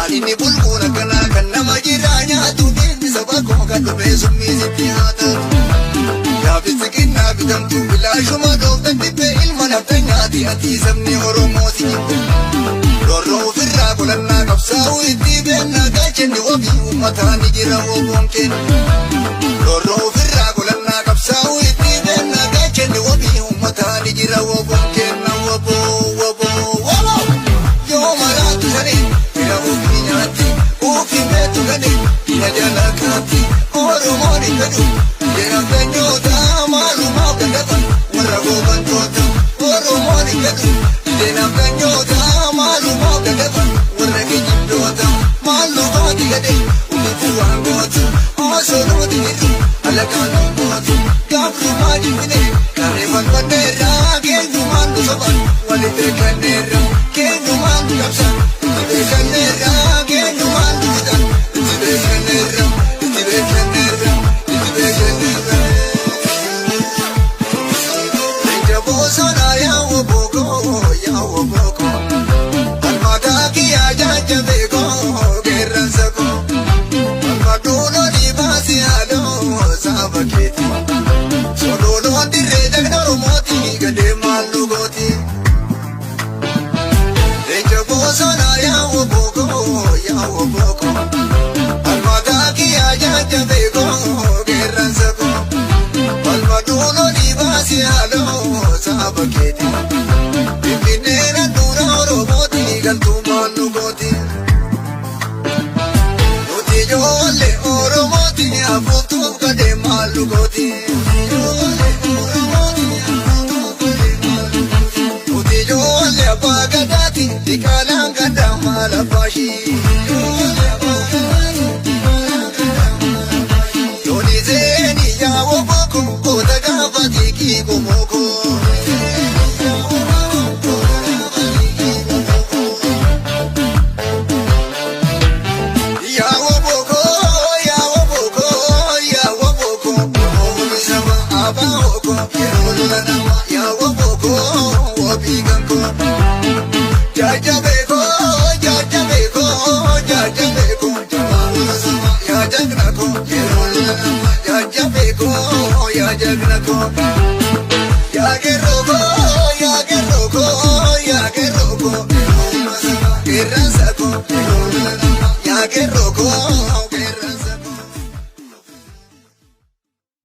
Ani bulbula kana kan nama jira nyaatu deemni saba koo kan dhufee summiisitti haata. Gaaffitti xiqqinaa bitamtu bilaashuma dhooftan dhibbee ilma nafta nyaati ati sabni Oromooti. Roorroo ofirraa qolannaa qabsaa'u itti beennaa gaachanni wabii uummataa ni jira woboon kenna. Roorroo ofirraa qolannaa qabsaa'u itti beennaa gaachanni wabii uummataa ni jira woboon kenna. Yoo maraatu sanii bira ofii nyaatti ofii meetu gadi bina jalakaatti Oromoon hin fedhu jedhan feenyoota maalumaaf dadhaban warra goobantoota. Oromoon hin fedhu jedhan feenyoota maalumaaf dadhaban warra kijibdoota. Maalumaati gadi ummati waan gootu osoo nuti jirru alagaan gootu. Gaafrumaa jibbine karee falmadheerraa keenyumaan nu soban walitti kenneerra. Keenyumaan nu qabsan itti beekanneerra. Keenyumaan nu fixan itti beekanneerra. Itti beekanneerra. Itti beekanneerra. Ija bosonaa yaa'u booko almaataa kiyyaa jajjabee koo qeerransa koo almaadhuunoo dhiibaasi haadhoo saaba keeti sodooloon dirree dagna Oromooti gadee maallu gooti. Ija bosonaa yaa'u booko almaataa kiyyaa jajjabee koo qeerransa koo almaadhuunoo dhiibaasi haadhoo saaba keeti. Finfinneen handhuura Oromooti galtuu maallu gooti. Nuti ijoollee Oromooti hafuuftuuf gadee maallu gooti. Nuti ijoollee abbaa gadaati dhiqaalaan gadaa maal abbaashii. Yooni seeni yaa'u booko koota gaafa xiiqii gomooko.